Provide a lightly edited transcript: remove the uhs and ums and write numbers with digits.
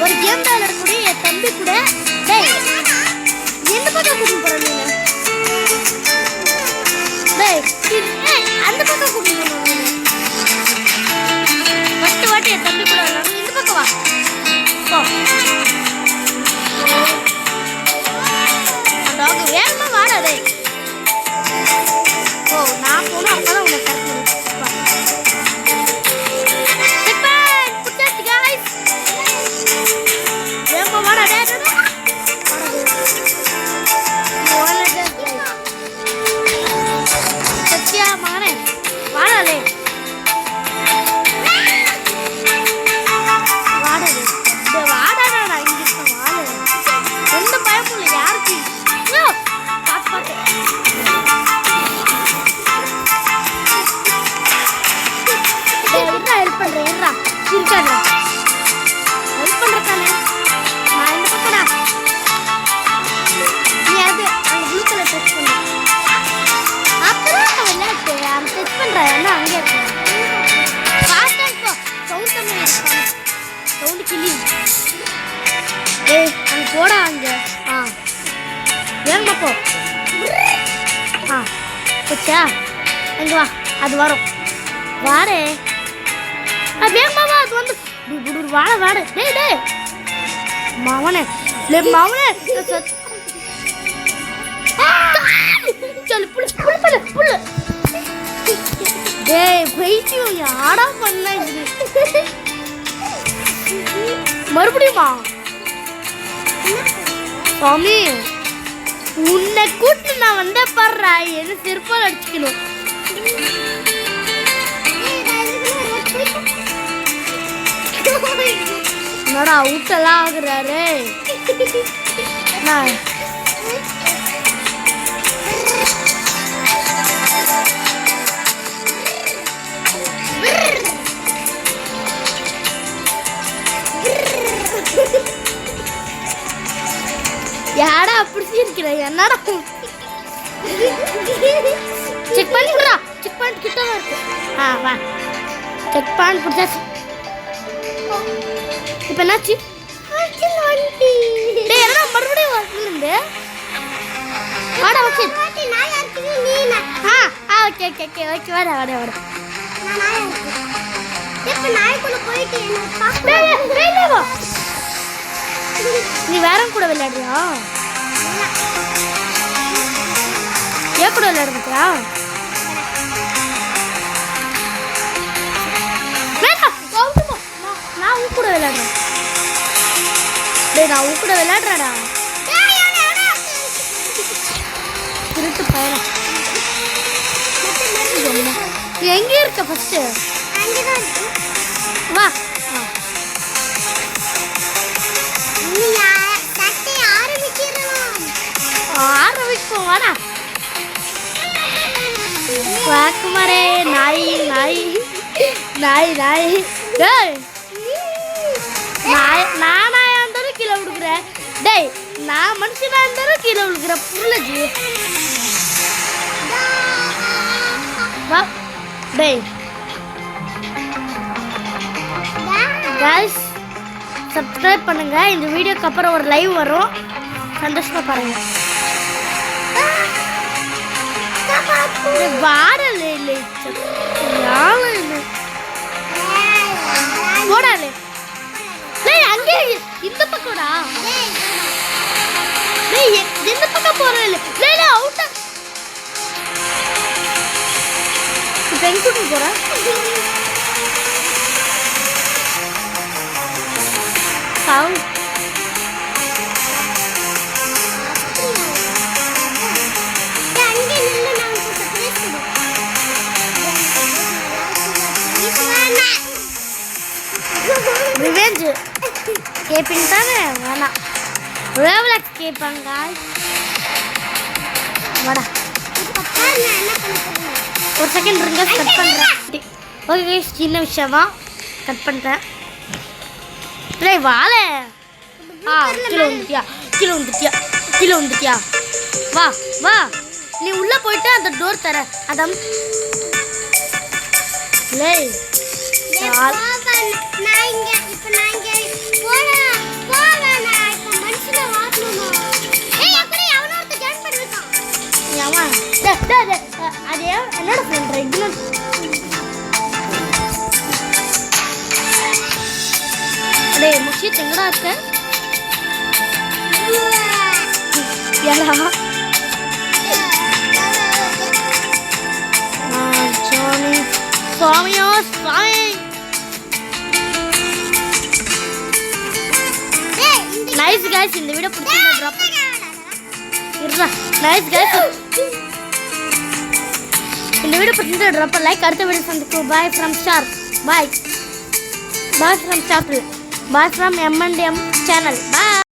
ஒரு கேம் விளையாடக்கூடிய என் தம்பி கூட டேய் எந்த பக்கம் கூட்டிட்டு போற நீ டேய் அந்த பக்கம் கூட்டிட்டு போ ஃபர்ஸ்ட் வாட்டி என் தம்பி கூட இந்த பக்கம் வா போ டாக் வேகமா வாடா டேய் ஓ நான் போனா அப்பதான் உன்னை கரெக்ட் போடா அங்க வேகமா போ போச்சா அங்க வா அது வரும் வாடே வேகமா வா அது வந்து வாட வாட டேய் டேய் மாவனே லே மாவனே चल पुल पुल पुल पुल டேய் பைத்தியம் யாரா பண்ண இது மறுபடியுமா சாமி உன்னை கூட்டு நான் வந்தே பாடுறா என்ன செருப்பால் அடிச்சுக்கணும் என்னடா அவுட்டெல்லாம் ஆகுறாரு யாரா அப்படி இருக்கிற என்னடா செக் பண்ணிடுறா செக் பாயிண்ட் கிட்ட தான் இருக்கு வா செக் பாயிண்ட் புடிச்சாச்சு இப்போ என்னாச்சு டேய் என்னடா மறுபடியும் வரணும்னு வாடா ஓகே நான் யாருக்கு நீ ஓகே ஓகே ஓகே ஓகே வாடா வாடா வாடா நான் யாருக்கு இப்போ நாய்க்குள்ள போயிட்டு என்ன பாக்க டேய் வா நீ வேறங்க கூட விளையாடுறியா ஏன் கூட விளையாட மாட்டியா நான் உன் கூட விளையாடுறேன் டேய் நான் உன் கூட விளையாடுறேடா திருட்டு பையனா எங்க இருக்க ஃபர்ஸ்ட் வா ஆரம்பிக்கும் வாடா வாக்குமாரே நாய் நாய் நாய் நாய் டேய் நானா இருந்தாலும் கீழே விடுக்குறேன் டேய் நான் மனுஷனா இருந்தாலும் கீழே விடுக்குறேன் புள்ளஜி வா டேய் गाइस சப்ஸ்கிரைப் பண்ணுங்க இந்த வீடியோக்கு அப்புறம் ஒரு லைவ் வரும் சந்தோஷமா பாருங்க வாடலே இல்லை போடாலே அங்கே இந்த பக்கம்டா எந்த பக்கம் போறேன் அவுட்டா இப்போ எங்க கூட்டிட்டு போற சவுண்ட் ரிவெஞ்ச் கேப்பிங் தானே வேணாம் ரோப்ளாக்ஸ் கேட்பாங்க வாடா ஒரு செகண்ட் இருங்க கட் பண்ணுறேன் ஓகே கைஸ் சின்ன விஷயமா கட் பண்ணுறேன் இல்லை வாழை கீழே வந்துட்டியா கீழே வந்துட்டியா கீழே வந்துட்டியா வா வா நீ உள்ளே போயிட்டு அந்த டோர் தர அதான் இல்லை ஷார்க் எங்கடா இருக்க? ஏடா ஜானி சுவாமியோ சுவாமி. நைஸ் கைஸ், இந்த வீடியோ பிடிச்சிருந்தா ட்ராப் இருடா. நைஸ் கைஸ், இந்த வீடியோ பிடிச்சிருந்தா ட்ராப் லைக். அடுத்த வீடியோ சந்திக்கும். Bye from shark. Bye from shark. Bye from M&M channel. Bye.